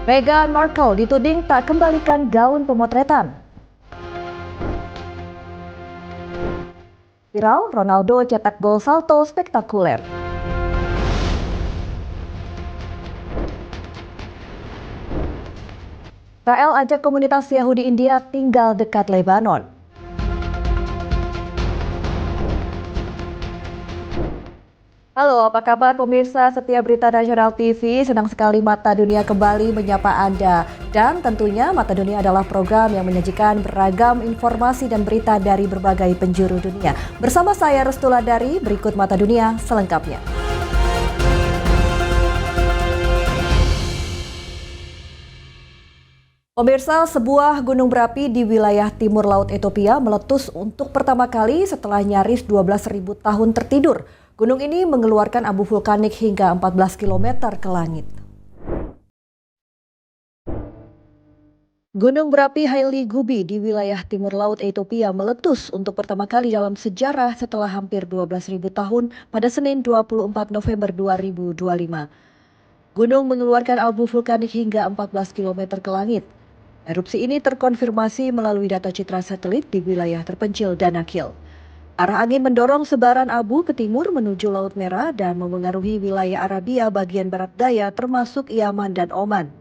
Meghan Markle dituding tak kembalikan gaun pemotretan. Viral, Ronaldo cetak gol salto spektakuler. Israel ajak komunitas Yahudi India tinggal dekat Lebanon. Halo, apa kabar pemirsa setia Berita Nasional TV? Senang sekali Mata Dunia kembali menyapa Anda. Dan tentunya Mata Dunia adalah program yang menyajikan beragam informasi dan berita dari berbagai penjuru dunia. Bersama saya Restuladari, berikut Mata Dunia selengkapnya. Pemirsa, sebuah gunung berapi di wilayah timur laut Ethiopia meletus untuk pertama kali setelah nyaris 12.000 tahun tertidur. Gunung ini mengeluarkan abu vulkanik hingga 14 km ke langit. Gunung berapi Haile Gubi di wilayah timur laut Ethiopia meletus untuk pertama kali dalam sejarah setelah hampir 12.000 tahun pada Senin 24 November 2025. Gunung mengeluarkan abu vulkanik hingga 14 km ke langit. Erupsi ini terkonfirmasi melalui data citra satelit di wilayah terpencil Danakil. Arah angin mendorong sebaran abu ke timur menuju Laut Merah dan memengaruhi wilayah Arabia bagian barat daya termasuk Yaman dan Oman.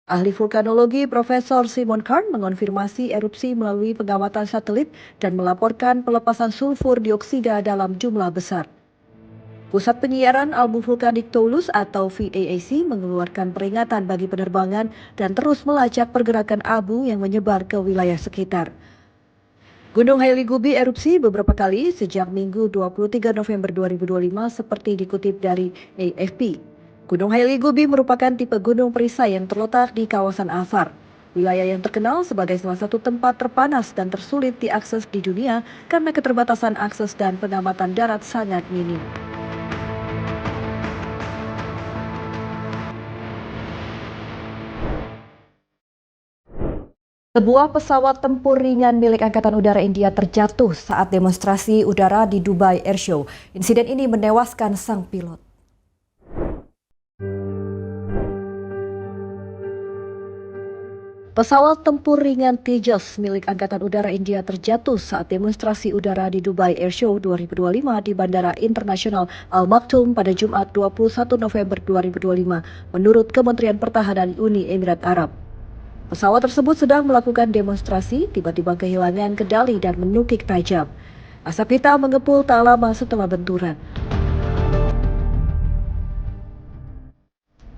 Ahli vulkanologi Profesor Simon Kahn mengonfirmasi erupsi melalui pengamatan satelit dan melaporkan pelepasan sulfur dioksida dalam jumlah besar. Pusat Penyiaran Abu Vulkanik Toulouse atau VAAC mengeluarkan peringatan bagi penerbangan dan terus melacak pergerakan abu yang menyebar ke wilayah sekitar. Gunung Haile Gubi erupsi beberapa kali sejak Minggu 23 November 2025 seperti dikutip dari AFP. Gunung Haile Gubi merupakan tipe gunung perisai yang terletak di kawasan Afar, wilayah yang terkenal sebagai salah satu tempat terpanas dan tersulit diakses di dunia karena keterbatasan akses dan pengamatan darat sangat minim. Sebuah pesawat tempur ringan milik Angkatan Udara India terjatuh saat demonstrasi udara di Dubai Airshow. Insiden ini menewaskan sang pilot. Pesawat tempur ringan Tejas milik Angkatan Udara India terjatuh saat demonstrasi udara di Dubai Airshow 2025 di Bandara Internasional Al Maktoum pada Jumat 21 November 2025, menurut Kementerian Pertahanan Uni Emirat Arab. Pesawat tersebut sedang melakukan demonstrasi, tiba-tiba kehilangan kendali dan menukik tajam. Asap hitam mengepul tak lama setelah benturan.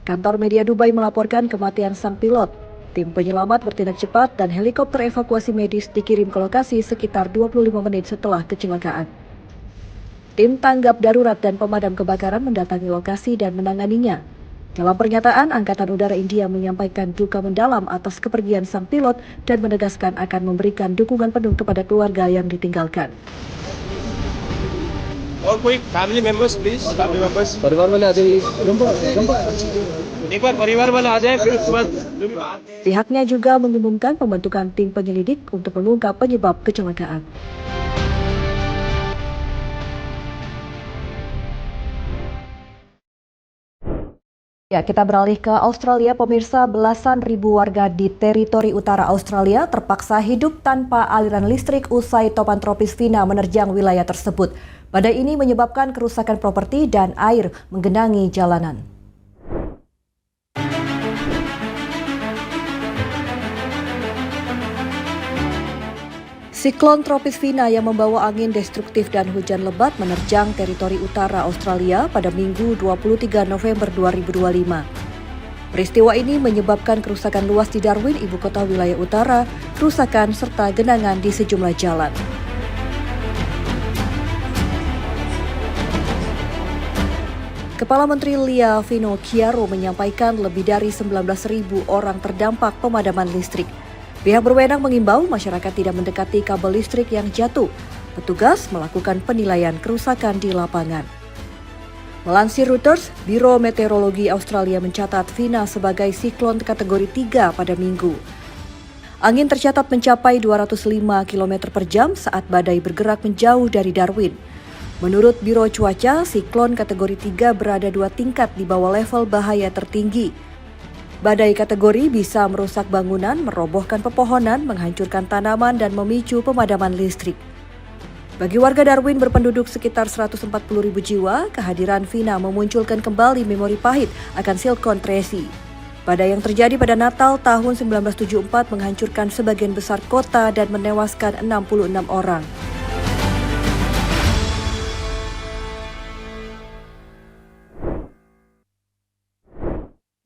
Kantor media Dubai melaporkan kematian sang pilot. Tim penyelamat bertindak cepat dan helikopter evakuasi medis dikirim ke lokasi sekitar 25 menit setelah kecelakaan. Tim tanggap darurat dan pemadam kebakaran mendatangi lokasi dan menanganinya. Dalam pernyataan, Angkatan Udara India menyampaikan duka mendalam atas kepergian sang pilot dan menegaskan akan memberikan dukungan penuh kepada keluarga yang ditinggalkan. और कोई family members please family members परिवार वाले आ जाइए एक बार परिवार वाले आ जाए फिर उसके बाद Pihaknya juga mengumumkan pembentukan tim penyelidik untuk mengungkap penyebab kecelakaan. Ya, kita beralih ke Australia. Pemirsa, belasan ribu warga di teritori utara Australia terpaksa hidup tanpa aliran listrik usai topan tropis Vina menerjang wilayah tersebut. Badai ini menyebabkan kerusakan properti dan air menggenangi jalanan. Siklon tropis Vina yang membawa angin destruktif dan hujan lebat menerjang teritori utara Australia pada Minggu 23 November 2025. Peristiwa ini menyebabkan kerusakan luas di Darwin, ibu kota wilayah utara, kerusakan serta genangan di sejumlah jalan. Kepala Menteri Lia Finocchiaro menyampaikan lebih dari 19.000 orang terdampak pemadaman listrik. Pihak berwenang mengimbau masyarakat tidak mendekati kabel listrik yang jatuh. Petugas melakukan penilaian kerusakan di lapangan. Melansir Reuters, Biro Meteorologi Australia mencatat Vina sebagai siklon kategori 3 pada Minggu. Angin tercatat mencapai 205 km per jam saat badai bergerak menjauh dari Darwin. Menurut Biro Cuaca, siklon kategori 3 berada 2 tingkat di bawah level bahaya tertinggi. Badai kategori bisa merusak bangunan, merobohkan pepohonan, menghancurkan tanaman, dan memicu pemadaman listrik. Bagi warga Darwin berpenduduk sekitar 140.000 jiwa, kehadiran Vina memunculkan kembali memori pahit akan Silicon Tracy. Badai yang terjadi pada Natal tahun 1974 menghancurkan sebagian besar kota dan menewaskan 66 orang.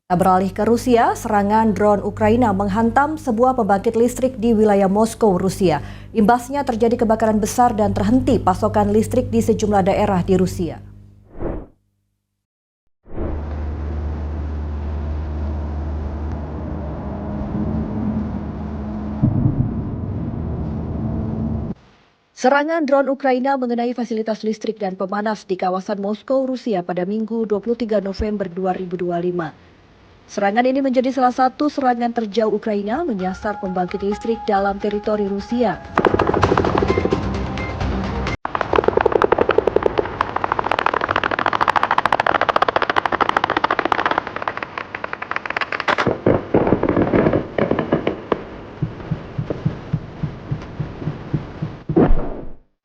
Kita beralih ke Rusia, serangan drone Ukraina menghantam sebuah pembangkit listrik di wilayah Moskow, Rusia. Imbasnya terjadi kebakaran besar dan terhenti pasokan listrik di sejumlah daerah di Rusia. Serangan drone Ukraina mengenai fasilitas listrik dan pemanas di kawasan Moskow, Rusia pada Minggu 23 November 2025. Serangan ini menjadi salah satu serangan terjauh Ukraina menyasar pembangkit listrik dalam teritori Rusia.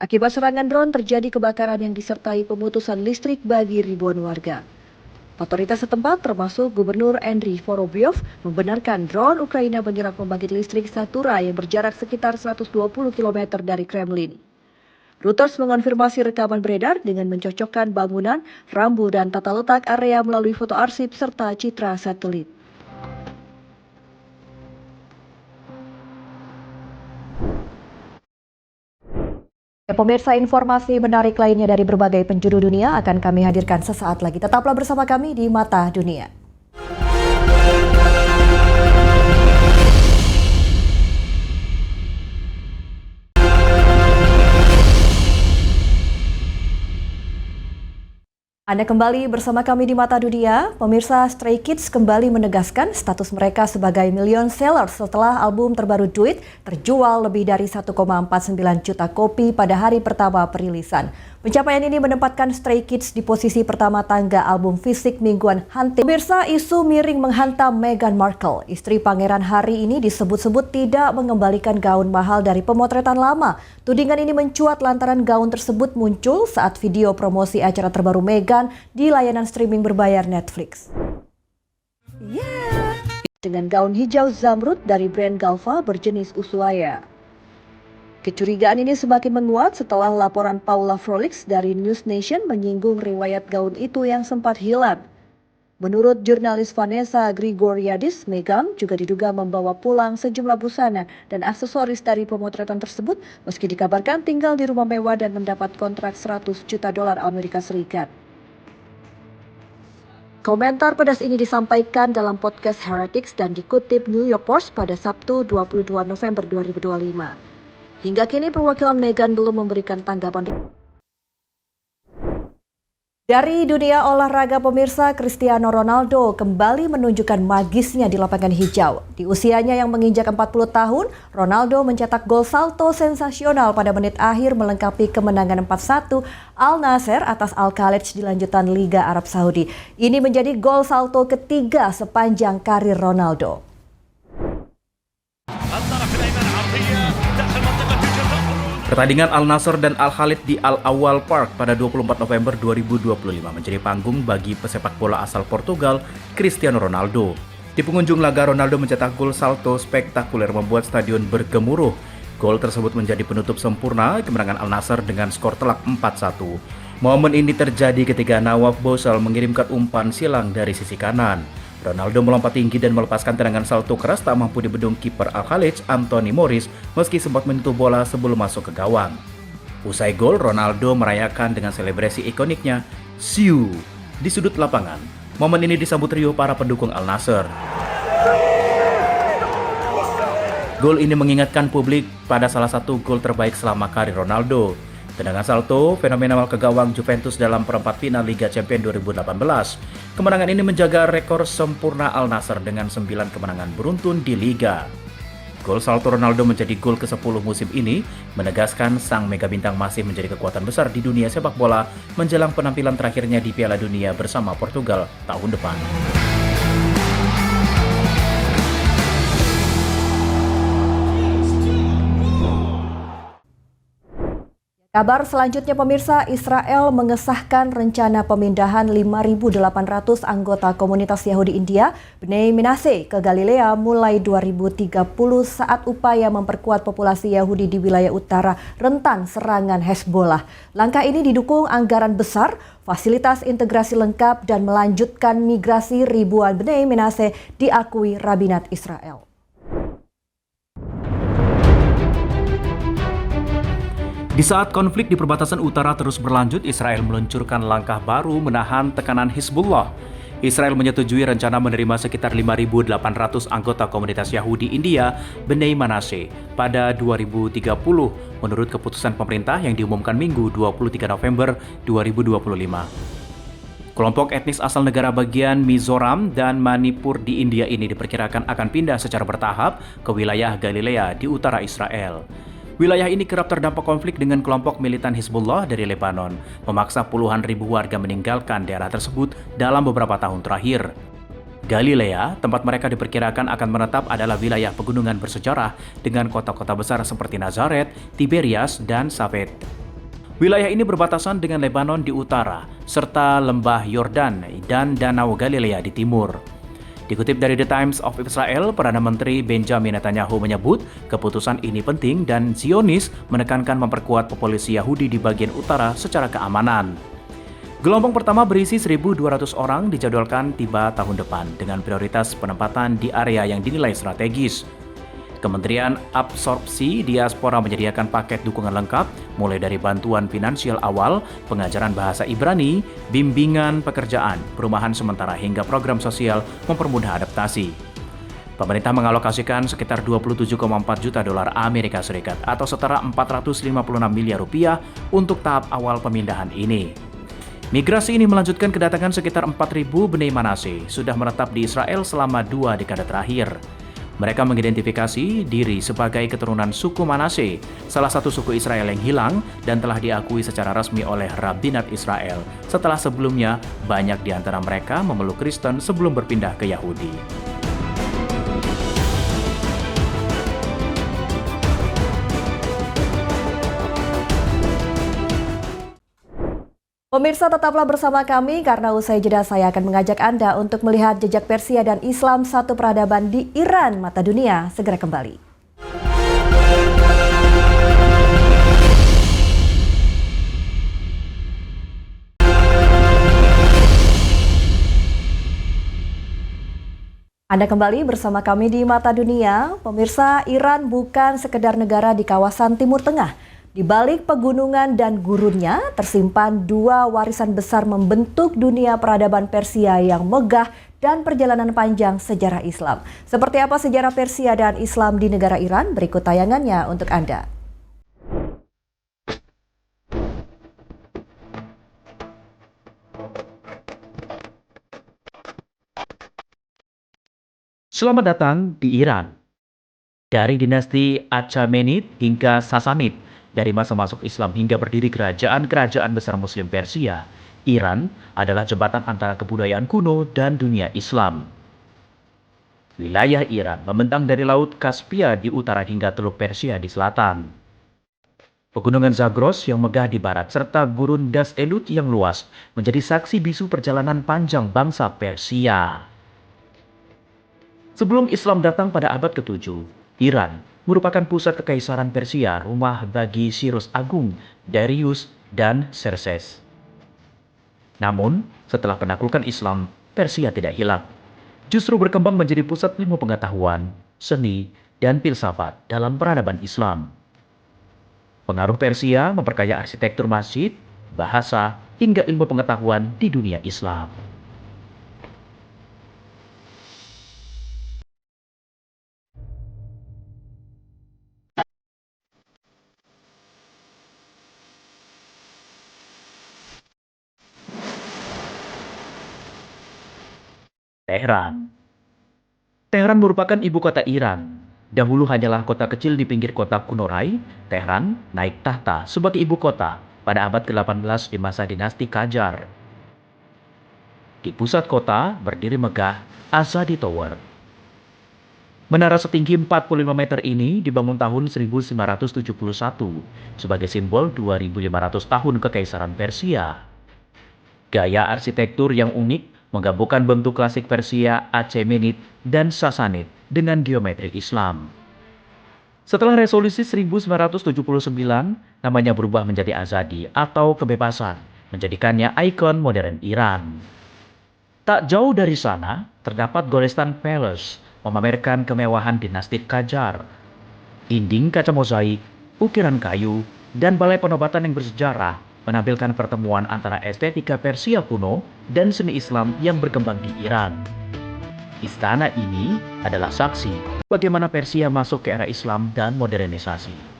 Akibat serangan drone terjadi kebakaran yang disertai pemutusan listrik bagi ribuan warga. Otoritas setempat termasuk Gubernur Andriy Vorobyov membenarkan drone Ukraina menyerang pembangkit listrik Satura yang berjarak sekitar 120 km dari Kremlin. Reuters mengonfirmasi rekaman beredar dengan mencocokkan bangunan, rambu dan tata letak area melalui foto arsip serta citra satelit. Pemirsa, informasi menarik lainnya dari berbagai penjuru dunia akan kami hadirkan sesaat lagi. Tetaplah bersama kami di Mata Dunia. Anda kembali bersama kami di Mata Dunia. Pemirsa, Stray Kids kembali menegaskan status mereka sebagai million seller setelah album terbaru Do It terjual lebih dari 1,49 juta kopi pada hari pertama perilisan. Pencapaian ini menempatkan Stray Kids di posisi pertama tangga album fisik mingguan Hunting. Pemirsa, isu miring menghantam Meghan Markle. Istri Pangeran Harry ini disebut-sebut tidak mengembalikan gaun mahal dari pemotretan lama. Tudingan ini mencuat lantaran gaun tersebut muncul saat video promosi acara terbaru Meghan di layanan streaming berbayar Netflix. Dengan gaun hijau zamrud dari brand Galva berjenis Ushuaia. Kecurigaan ini semakin menguat setelah laporan Paula Frolix dari News Nation menyinggung riwayat gaun itu yang sempat hilang. Menurut jurnalis Vanessa Grigoriadis, Meghan juga diduga membawa pulang sejumlah busana dan aksesoris dari pemotretan tersebut meski dikabarkan tinggal di rumah mewah dan mendapat kontrak $100 juta Amerika Serikat. Komentar pedas ini disampaikan dalam podcast Heretics dan dikutip New York Post pada Sabtu 22 November 2025. Hingga kini perwakilan Meghan belum memberikan tanggapan. Dari dunia olahraga, pemirsa, Cristiano Ronaldo kembali menunjukkan magisnya di lapangan hijau. Di usianya yang menginjak 40 tahun, Ronaldo mencetak gol salto sensasional pada menit akhir melengkapi kemenangan 4-1 Al Nassr atas Al Khalid di lanjutan Liga Arab Saudi. Ini menjadi gol salto ketiga sepanjang karir Ronaldo. Pertandingan Al Nassr dan Al Khalid di Al Awwal Park pada 24 November 2025 menjadi panggung bagi pesepak bola asal Portugal, Cristiano Ronaldo. Di pengunjung laga, Ronaldo mencetak gol salto spektakuler membuat stadion bergemuruh. Gol tersebut menjadi penutup sempurna kemenangan Al Nassr dengan skor telak 4-1. Momen ini terjadi ketika Nawaf Bousal mengirimkan umpan silang dari sisi kanan. Ronaldo melompat tinggi dan melepaskan tendangan salto keras tak mampu dibendung kiper Al Khalid, Anthony Morris, meski sempat menyentuh bola sebelum masuk ke gawang. Usai gol, Ronaldo merayakan dengan selebrasi ikoniknya, "Siu" di sudut lapangan. Momen ini disambut riuh para pendukung Al Nassr. Gol ini mengingatkan publik pada salah satu gol terbaik selama karir Ronaldo. Tendangan salto fenomenal ke gawang Juventus dalam perempat final Liga Champions 2018. Kemenangan ini menjaga rekor sempurna Al Nassr dengan 9 kemenangan beruntun di Liga. Gol salto Ronaldo menjadi gol ke-10 musim ini menegaskan sang mega bintang masih menjadi kekuatan besar di dunia sepak bola menjelang penampilan terakhirnya di Piala Dunia bersama Portugal tahun depan. Kabar selanjutnya pemirsa, Israel mengesahkan rencana pemindahan 5.800 anggota komunitas Yahudi India, Bnei Menashe, ke Galilea mulai 2030 saat upaya memperkuat populasi Yahudi di wilayah utara rentan serangan Hezbollah. Langkah ini didukung anggaran besar, fasilitas integrasi lengkap, dan melanjutkan migrasi ribuan Bnei Menashe diakui Rabinat Israel. Di saat konflik di perbatasan utara terus berlanjut, Israel meluncurkan langkah baru menahan tekanan Hizbullah. Israel menyetujui rencana menerima sekitar 5.800 anggota komunitas Yahudi India, Bnei Menashe, pada 2030 menurut keputusan pemerintah yang diumumkan Minggu 23 November 2025. Kelompok etnis asal negara bagian Mizoram dan Manipur di India ini diperkirakan akan pindah secara bertahap ke wilayah Galilea di utara Israel. Wilayah ini kerap terdampak konflik dengan kelompok militan Hizbullah dari Lebanon, memaksa puluhan ribu warga meninggalkan daerah tersebut dalam beberapa tahun terakhir. Galilea, tempat mereka diperkirakan akan menetap, adalah wilayah pegunungan bersejarah dengan kota-kota besar seperti Nazaret, Tiberias, dan Safed. Wilayah ini berbatasan dengan Lebanon di utara, serta lembah Yordan dan Danau Galilea di timur. Dikutip dari The Times of Israel, Perdana Menteri Benjamin Netanyahu menyebut keputusan ini penting dan Zionis menekankan memperkuat populasi Yahudi di bagian utara secara keamanan. Gelombang pertama berisi 1.200 orang dijadwalkan tiba tahun depan dengan prioritas penempatan di area yang dinilai strategis. Kementerian Absorpsi Diaspora menyediakan paket dukungan lengkap, mulai dari bantuan finansial awal, pengajaran bahasa Ibrani, bimbingan pekerjaan, perumahan sementara, hingga program sosial mempermudah adaptasi. Pemerintah mengalokasikan sekitar 27,4 juta dolar Amerika Serikat atau setara 456 miliar rupiah untuk tahap awal pemindahan ini. Migrasi ini melanjutkan kedatangan sekitar 4.000 Bnei Menashe sudah menetap di Israel selama 2 dekade terakhir. Mereka mengidentifikasi diri sebagai keturunan suku Manashe, salah satu suku Israel yang hilang dan telah diakui secara resmi oleh Rabinat Israel, setelah sebelumnya banyak di antara mereka memeluk Kristen sebelum berpindah ke Yahudi. Pemirsa, tetaplah bersama kami karena usai jeda saya akan mengajak Anda untuk melihat jejak Persia dan Islam, satu peradaban di Iran, mata dunia. Segera kembali. Anda kembali bersama kami di Mata Dunia. Pemirsa, Iran bukan sekedar negara di kawasan Timur Tengah. Di balik pegunungan dan gurunnya tersimpan dua warisan besar membentuk dunia peradaban Persia yang megah dan perjalanan panjang sejarah Islam. Seperti apa sejarah Persia dan Islam di negara Iran? Berikut tayangannya untuk Anda. Selamat datang di Iran. Dari dinasti Achaemenid hingga Sassanid, dari masa masuk Islam hingga berdiri kerajaan-kerajaan besar Muslim Persia, Iran adalah jembatan antara kebudayaan kuno dan dunia Islam. Wilayah Iran membentang dari Laut Kaspia di utara hingga Teluk Persia di selatan. Pegunungan Zagros yang megah di barat serta gurun Das Elut yang luas menjadi saksi bisu perjalanan panjang bangsa Persia. Sebelum Islam datang pada abad ke-7, Iran merupakan pusat kekaisaran Persia, rumah bagi Cyrus Agung, Darius, dan Xerxes. Namun, setelah penaklukan Islam, Persia tidak hilang. Justru berkembang menjadi pusat ilmu pengetahuan, seni, dan filsafat dalam peradaban Islam. Pengaruh Persia memperkaya arsitektur masjid, bahasa, hingga ilmu pengetahuan di dunia Islam. Teheran. Teheran merupakan ibu kota Iran. Dahulu hanyalah kota kecil di pinggir kota kuno Rai, Tehran naik tahta sebagai ibu kota pada abad ke-18 di masa dinasti Qajar. Di pusat kota berdiri megah Azadi Tower. Menara setinggi 45 meter ini dibangun tahun 1971 sebagai simbol 2500 tahun Kekaisaran Persia. Gaya arsitektur yang unik menggabungkan bentuk klasik Persia, Achaemenid, dan Sassanid dengan geometri Islam. Setelah resolusi 1979, namanya berubah menjadi Azadi atau kebebasan, menjadikannya ikon modern Iran. Tak jauh dari sana, terdapat Golestan Palace, memamerkan kemewahan dinasti Qajar. Dinding kaca mozaik, ukiran kayu, dan balai penobatan yang bersejarah menampilkan pertemuan antara estetika Persia kuno dan seni Islam yang berkembang di Iran. Istana ini adalah saksi bagaimana Persia masuk ke era Islam dan modernisasi.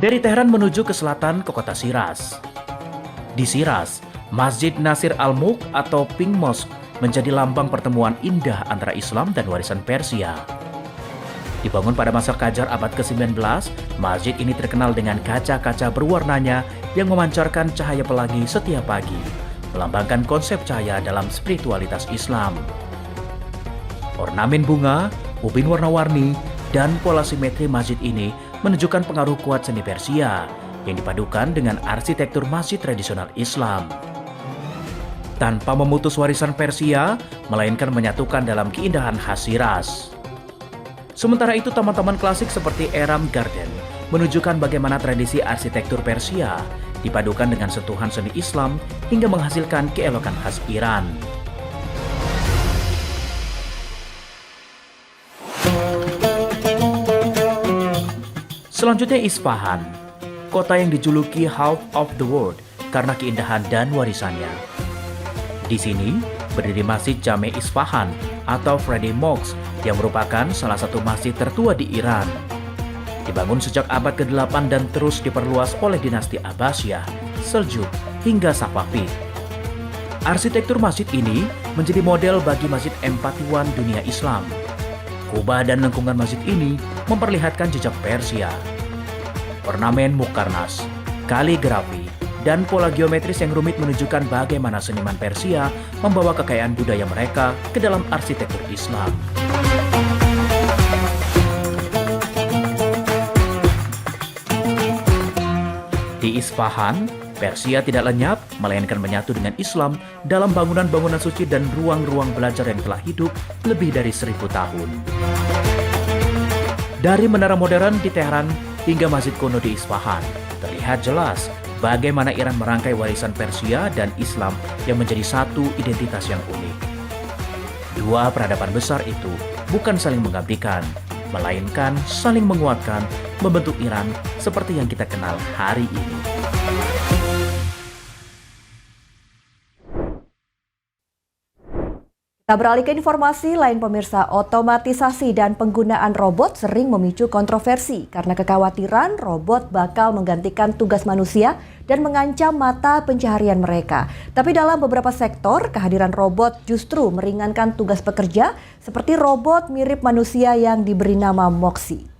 Dari Teheran menuju ke selatan ke kota Shiraz. Di Shiraz, Masjid Nasir Al-Mulk atau Pink Mosque menjadi lambang pertemuan indah antara Islam dan warisan Persia. Dibangun pada masa Qajar abad ke-19, masjid ini terkenal dengan kaca-kaca berwarnanya yang memancarkan cahaya pelangi setiap pagi, melambangkan konsep cahaya dalam spiritualitas Islam. Ornamen bunga, ubin warna-warni, dan pola simetri masjid ini menunjukkan pengaruh kuat seni Persia yang dipadukan dengan arsitektur masjid tradisional Islam. Tanpa memutus warisan Persia, melainkan menyatukan dalam keindahan khas Shiraz. Sementara itu, taman-taman klasik seperti Eram Garden menunjukkan bagaimana tradisi arsitektur Persia dipadukan dengan sentuhan seni Islam hingga menghasilkan keelokan khas Iran. Selanjutnya Isfahan, kota yang dijuluki Half of the World karena keindahan dan warisannya. Di sini berdiri Masjid Jame Isfahan atau Friday Mosque yang merupakan salah satu masjid tertua di Iran. Dibangun sejak abad ke-8 dan terus diperluas oleh dinasti Abbasiyah, Seljuk, hingga Safavid. Arsitektur masjid ini menjadi model bagi Masjid Empatiwan dunia Islam. Kubah dan lengkungan masjid ini memperlihatkan jejak Persia. Ornamen mukarnas, kaligrafi, dan pola geometris yang rumit menunjukkan bagaimana seniman Persia membawa kekayaan budaya mereka ke dalam arsitektur Islam. Di Isfahan, Persia tidak lenyap, melainkan menyatu dengan Islam dalam bangunan-bangunan suci dan ruang-ruang belajar yang telah hidup lebih dari 1000 tahun. Dari menara modern di Teheran hingga masjid kuno di Isfahan, terlihat jelas bagaimana Iran merangkai warisan Persia dan Islam yang menjadi satu identitas yang unik. Dua peradaban besar itu bukan saling menggantikan, melainkan saling menguatkan, membentuk Iran seperti yang kita kenal hari ini. Kita beralih ke informasi lain pemirsa, otomatisasi dan penggunaan robot sering memicu kontroversi karena kekhawatiran robot bakal menggantikan tugas manusia dan mengancam mata pencaharian mereka. Tapi dalam beberapa sektor, kehadiran robot justru meringankan tugas pekerja seperti robot mirip manusia yang diberi nama Moxie.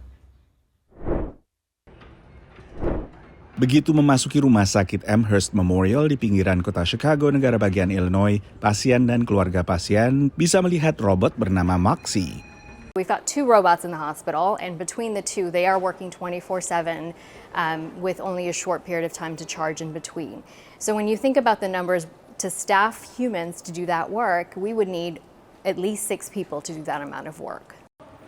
Begitu memasuki rumah sakit Amherst Memorial di pinggiran kota Chicago, negara bagian Illinois, pasien dan keluarga pasien bisa melihat robot bernama Moxie. We've got 2 robots in the hospital, and between the 2, they are working 24/7 with only a short period of time to charge in between. So when you think about the numbers to staff humans to do that work, we would need at least 6 people to do that amount of work.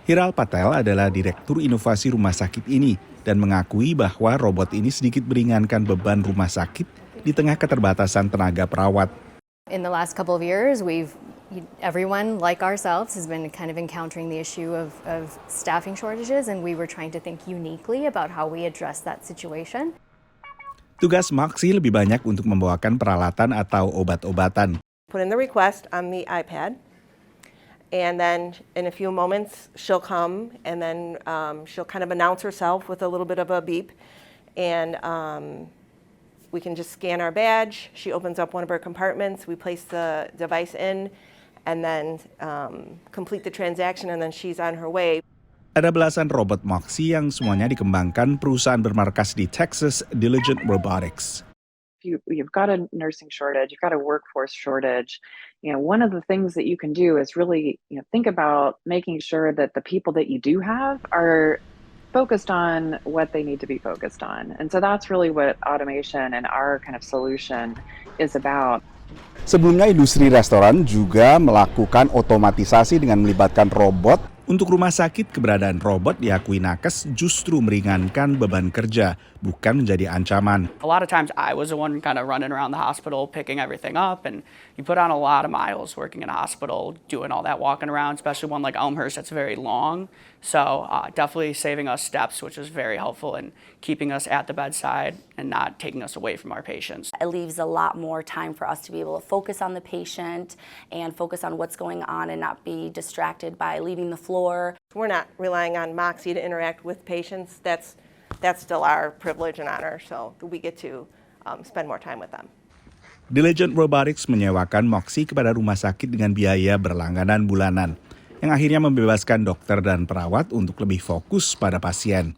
Hiral Patel adalah direktur inovasi rumah sakit ini dan mengakui bahwa robot ini sedikit meringankan beban rumah sakit di tengah keterbatasan tenaga perawat. In the last couple of years, everyone like ourselves has been kind of encountering the issue of staffing shortages, and we were trying to think uniquely about how we address that situation. Tugas Moxie lebih banyak untuk membawakan peralatan atau obat-obatan. Put in the request on the iPad, and then in a few moments she'll come, and then she'll kind of announce herself with a little bit of a beep, and We can just scan our badge. She opens up one of her compartments. We place the device in, and then complete the transaction, and then she's on her way. Ada belasan robot Moxie yang semuanya dikembangkan perusahaan bermarkas di Texas, Diligent Robotics. You've got a nursing shortage, you've got a workforce shortage. One of the things that you can do is really, think about making sure that the people that you do have are focused on what they need to be focused on. And so that's really what automation and our kind of solution is about. Sebelumnya industri restoran juga melakukan otomatisasi dengan melibatkan robot. Untuk rumah sakit, keberadaan robot diakui nakes justru meringankan beban kerja, bukan menjadi ancaman. A lot of times I was the one kind of running around the hospital, picking everything up, and you put on a lot of miles working in a hospital, doing all that walking around, especially one like Elmhurst that's very long. So definitely saving us steps, which was very helpful in keeping us at the bedside and not taking us away from our patients. It leaves a lot more time for us to be able to focus on the patient and focus on what's going on and not be distracted by leaving the floor. We're not relying on Moxie to interact with patients. That's still our privilege and honor, so we get to spend more time with them. Diligent Robotics menyewakan Moxie kepada rumah sakit dengan biaya berlangganan bulanan, yang akhirnya membebaskan dokter dan perawat untuk lebih fokus pada pasien.